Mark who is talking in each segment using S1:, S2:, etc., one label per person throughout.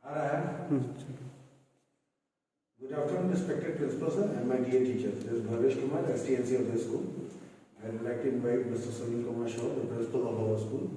S1: Good afternoon, respected principal sir and my dear teachers. This is Bhavesh Kumar, STNC of the school. I would like to invite Mr. Sunil Kumar Shaw, the principal of our school,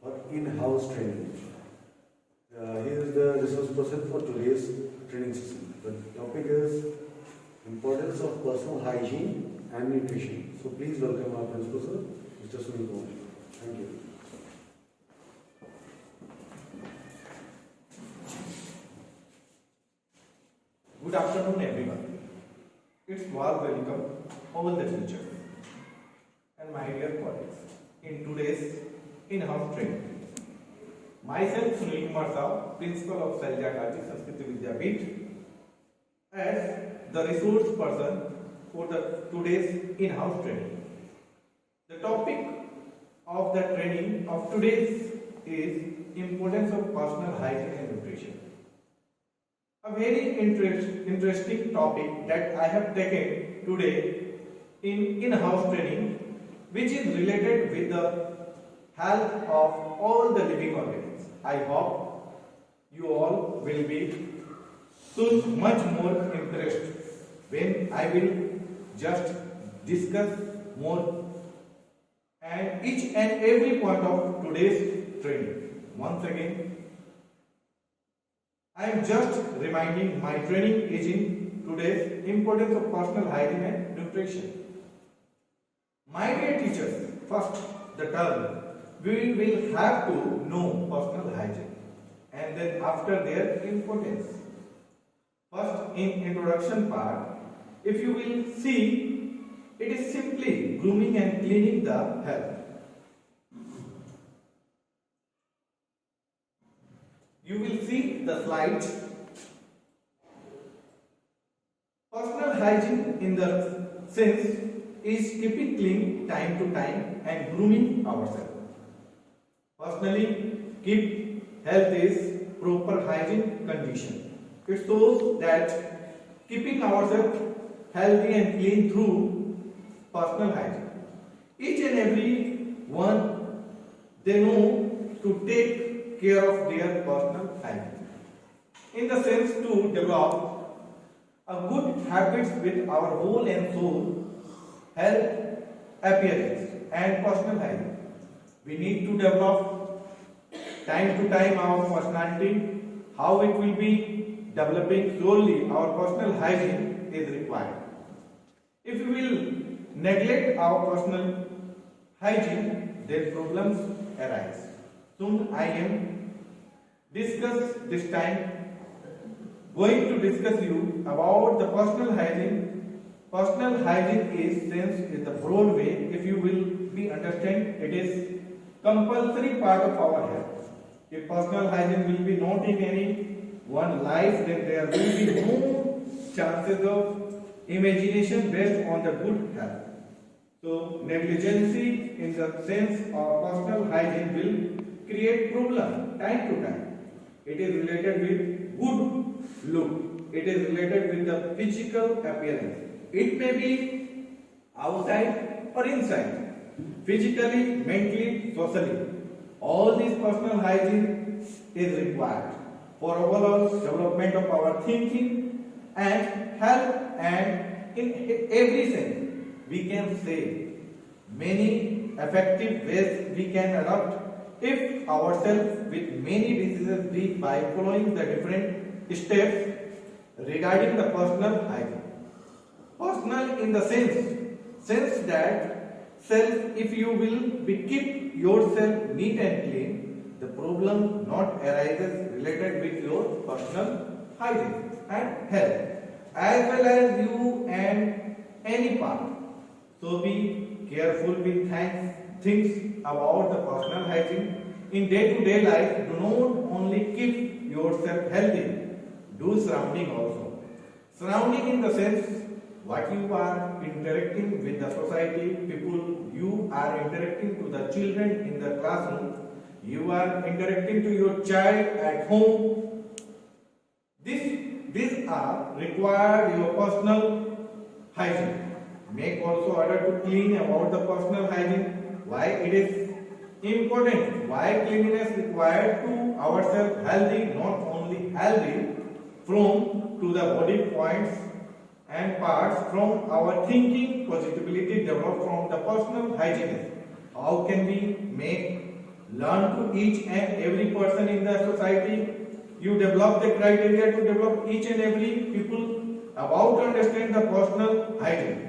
S1: for in-house training. He is the resource person for today's training session. The topic is importance of personal hygiene and nutrition. So please welcome our principal sir, Mr. Sunil Kumar Shaw. Thank you.
S2: Good afternoon, everyone. It's warm welcome all the teachers and my dear colleagues in today's in-house training. Myself, Sunil Kumar Shaw, Principal of Salja Kaji Sanskriti Vidyapeeth, as the resource person for today's in-house training. The topic of the training of today's is importance of personal hygiene and nutrition. A very interesting topic that I have taken today in-house training, which is related with the health of all the living organisms. I hope you all will be soon much more interested when I will just discuss more and each and every point of today's training. Once again, I am just reminding my training is in today's importance of personal hygiene and nutrition. My dear teachers, first the term, we will have to know personal hygiene and then after their importance. First, in introduction part, if you will see, it is simply grooming and cleaning the health. You will see the slide. Personal hygiene in the sense is keeping clean time to time and grooming ourselves. Personally, keep health is proper hygiene condition. It shows that keeping ourselves healthy and clean through personal hygiene. Each and every one, they know to take care of their personal hygiene. In the sense to develop a good habits with our whole and soul, health, appearance and personal hygiene. We need to develop time to time our personality, how it will be developing slowly our personal hygiene is required. If we will neglect our personal hygiene, then problems arise. Soon I am going to discuss you about the personal hygiene. Personal hygiene is the broad way. If you will be understand, it is compulsory part of our health. If personal hygiene will be not in any one life, then there will be no chances of imagination based on the good health. So negligency in the sense of personal hygiene will create problem time to time. It is related with good look. It is related with the physical appearance. It may be outside or inside, physically, mentally, socially. All this personal hygiene is required for overall development of our thinking and health, and in every sense we can say many effective ways we can adopt if ourselves with many diseases be by following the different steps regarding the personal hygiene. Personal in the sense that self, if you will be keep yourself neat and clean, the problem not arises related with your personal hygiene and health, as well as you and any part. So be careful with things about the personal hygiene. In day-to-day life, do not only keep yourself healthy, do surrounding also. Surrounding in the sense what you are interacting with the society, people, you are interacting to the children in the classroom, you are interacting to your child at home. These are required your personal hygiene. Make also order to clean about the personal hygiene. Why it is important? Why cleanliness required to ourselves healthy, not only healthy from to the body points and parts from our thinking positivity develop from the personal hygiene. How can we learn to each and every person in the society? You develop the criteria to develop each and every people about to understand the personal hygiene.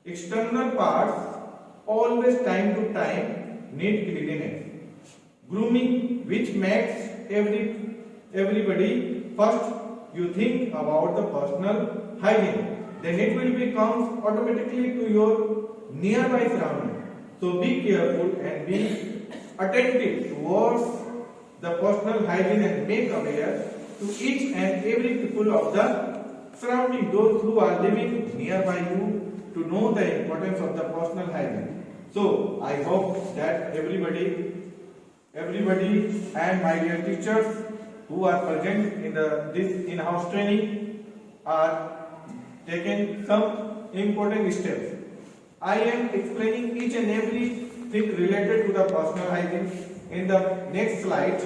S2: External parts always time to time need cleanliness. Grooming, which makes everybody first you think about the personal hygiene, then it will become automatically to your nearby surrounding. So be careful and be attentive towards the personal hygiene and make aware to each and every people of the surrounding, those who are living nearby you, to know the importance of the personal hygiene. So I hope that everybody and my dear teachers who are present in this in-house training are taking some important steps. I am explaining each and every thing related to the personal hygiene. In the next slide,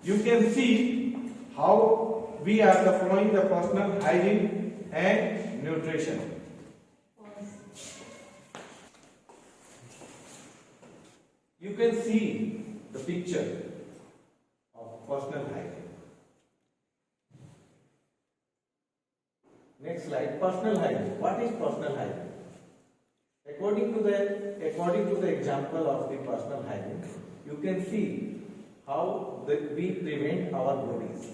S2: you can see how we are following the personal hygiene and nutrition. You can see the picture of personal hygiene. Next slide, personal hygiene. What is personal hygiene? According to the example of the personal hygiene, you can see how we prevent our bodies.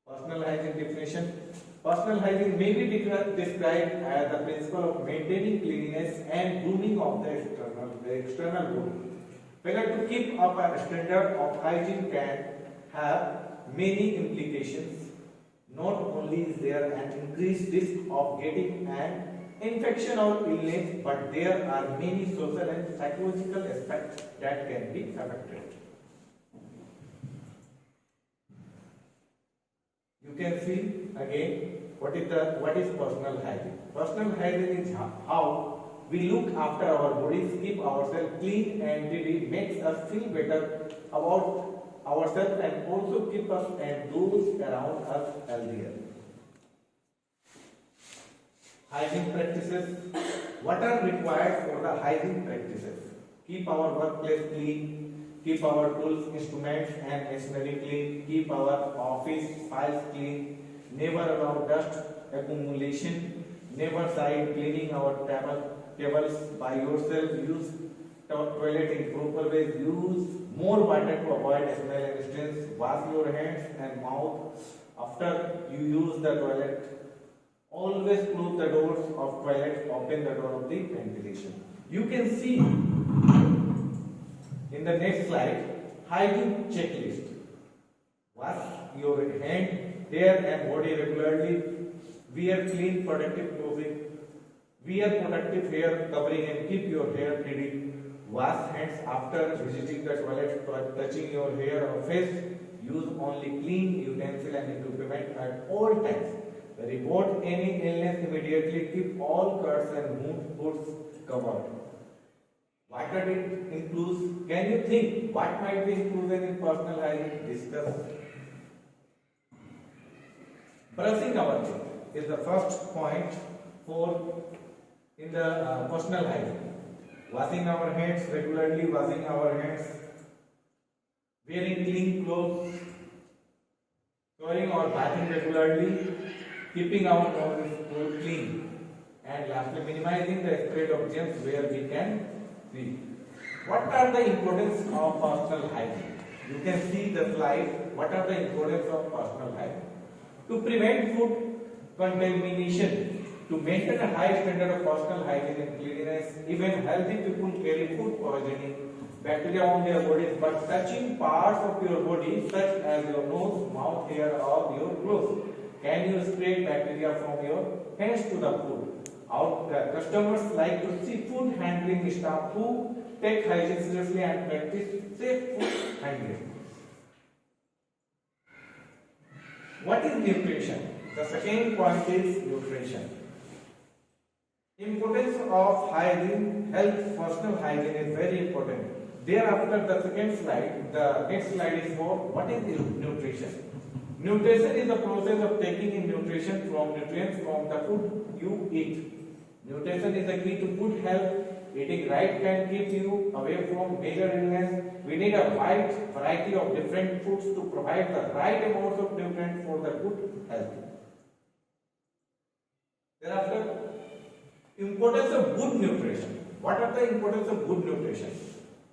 S2: Personal hygiene definition. Personal hygiene may be described as the principle of maintaining cleanliness and grooming of the external body. Failure to keep up a standard of hygiene can have many implications. Not only is there an increased risk of getting an infection or illness, but there are many social and psychological aspects that can be affected. You can see again what is personal hygiene. Personal hygiene is how we look after our bodies, keep ourselves clean and tidy, makes us feel better about ourselves and also keep us and those around us healthier. Hygiene practices. What are required for the hygiene practices? Keep our workplace clean, keep our tools, instruments and machinery clean, keep our office files clean, never allow dust accumulation, never side cleaning our tables by yourself, use toilet in proper ways, use more water to avoid smell and stains, wash your hands and mouth after you use the toilet. Always close the doors of toilet, open the door of the ventilation. You can see in the next slide, hygiene checklist. Wash your hand, hair and body regularly. Wear clean protective clothing. Wear protective hair covering and keep your hair tidy. Wash hands after visiting the toilet, touching your hair or face. Use only clean utensils and equipment at all times. Report any illness immediately. Keep all cuts and wounds covered. What are it includes? Can you think what might be included in personal hygiene? Discuss. Brushing our teeth is the first point for in the personal hygiene. Washing our hands regularly, washing our hands, wearing clean clothes, showering or bathing regularly, keeping our nose clean, and lastly minimizing the spread of germs where we can see. What are the importance of personal hygiene? You can see the slide. What are the importance of personal hygiene? To prevent food contamination, to maintain a high standard of personal hygiene and cleanliness, even healthy people carry food poisoning, bacteria on their bodies, but touching parts of your body such as your nose, mouth, hair or your clothes, can you spread bacteria from your hands to the food? Our customers like to see food handling staff who take hygiene seriously and practice safe food handling. What is nutrition? The second point is nutrition. Importance of hygiene, health, personal hygiene is very important. Thereafter, the second slide, the next slide is for what is nutrition. Nutrition is the process of taking in nutrients from the food you eat. Nutrition is the key to good health. Eating right can keep you away from major illness. We need a wide variety of different foods to provide the right amounts of nutrients for the good health. Thereafter, importance of good nutrition. What are the importance of good nutrition?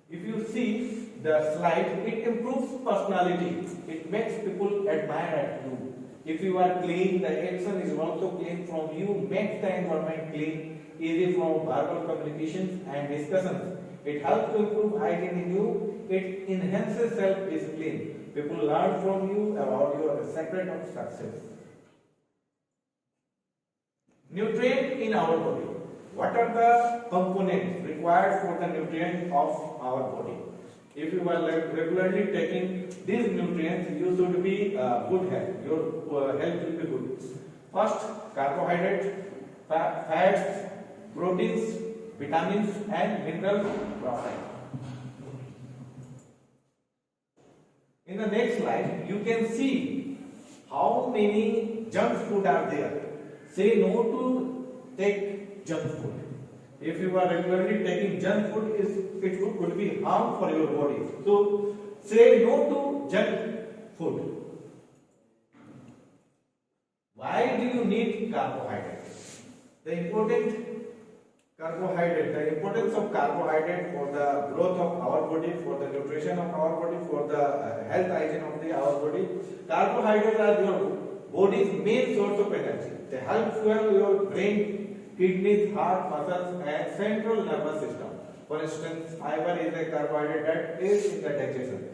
S2: If you see the slide, it improves personality. It makes people admire at you. If you are clean, the action is also clean from you, makes the environment clean, easy from verbal communications and discussions. It helps to improve hygiene in you. It enhances self-discipline. People learn from you about your secret of success. Nutrient in our body. What are the components required for the nutrient of our body? If you are regularly taking these nutrients, you should be good health. Your health will be good. First, carbohydrates, fats, proteins, vitamins, and minerals, protein. In the next slide, you can see how many junk food are there. Say no to take junk food. If you are regularly taking junk food, it could be harm for your body. So say no to junk food. Why do you need carbohydrates? The importance of carbohydrate for the growth of our body, for the nutrition of our body, for the health hygiene of our body. Carbohydrates are your body's main source of energy. They help fuel your brain, kidneys, heart, muscles, and central nervous system. For instance, fiber is a carbohydrate that is in the digestion.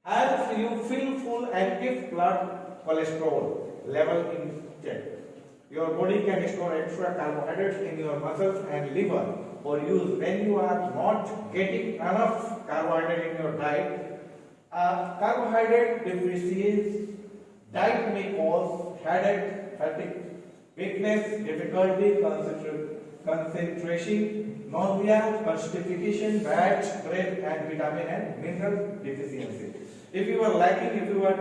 S2: Helps you feel full and keeps blood cholesterol level in check. Your body can store extra carbohydrates in your muscles and liver for use when you are not getting enough carbohydrate in your diet. Carbohydrate deficiency diet may cause headache, fatigue, weakness, difficulty, concentration, nausea, constipation, bad breath, and vitamin and mineral deficiency. If you are lacking, if you are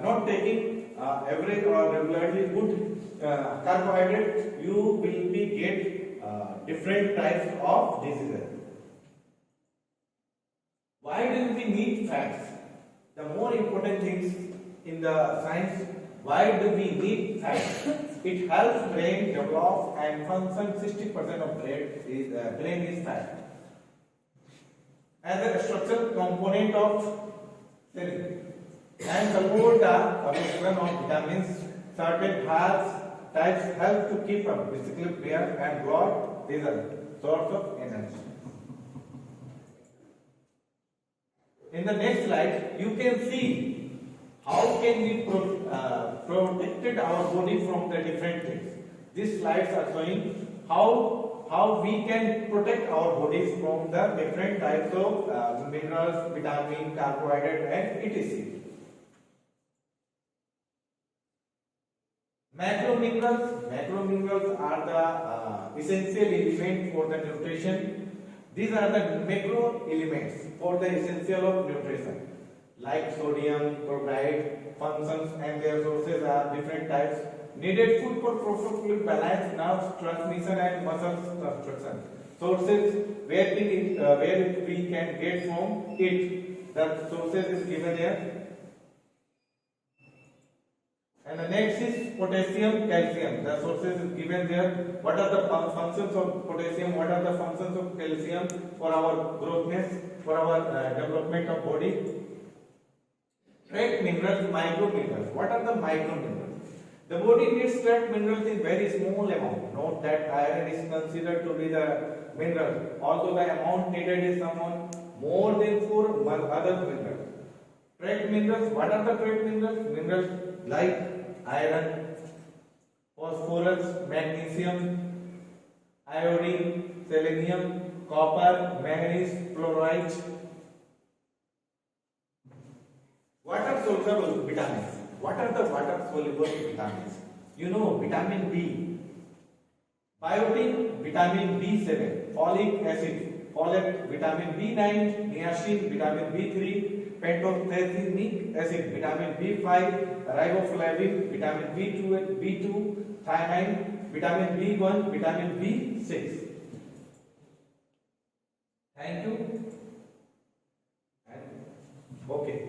S2: not taking average or regularly good carbohydrate, you will be get different types of diseases. Why do we need fats? The more important things in the science, why do we need fats? It helps brain develop and function. 60% of brain is fat. As a structural component of cell and support the production of vitamins, certain types help to keep up basically blood and blood is a source of energy. In the next slide, you can see how can we protected our body from the different things. These slides are showing how we can protect our bodies from the different types of minerals, vitamin, carbohydrate, and etc. Macrominerals are the essential element for the nutrition. These are the macro elements for the essential of nutrition, like sodium, chloride, functions and their sources are different types. Needed food for perfectly balanced nerves transmission and muscles construction. Sources where we can get from it. The sources is given here. And the next is potassium, calcium. The sources is given there. What are the functions of potassium? What are the functions of calcium for our growthness, for our development of body? Trace minerals, microminerals. What are the microminerals? The body needs trace minerals in very small amount. Note that iron is considered to be the mineral, although the amount needed is somewhat more than for other minerals. Trace minerals. What are the trace minerals? Minerals like iron, phosphorus, magnesium, iodine, selenium, copper, manganese, fluoride. Water soluble vitamins. What are the water soluble vitamins? You know, vitamin B, biotin, vitamin B7, folic acid, folate vitamin B9, niacin vitamin B3, pantothenic acid vitamin B5, riboflavin vitamin B2, thiamine vitamin B1, vitamin B6. Thank you. And okay.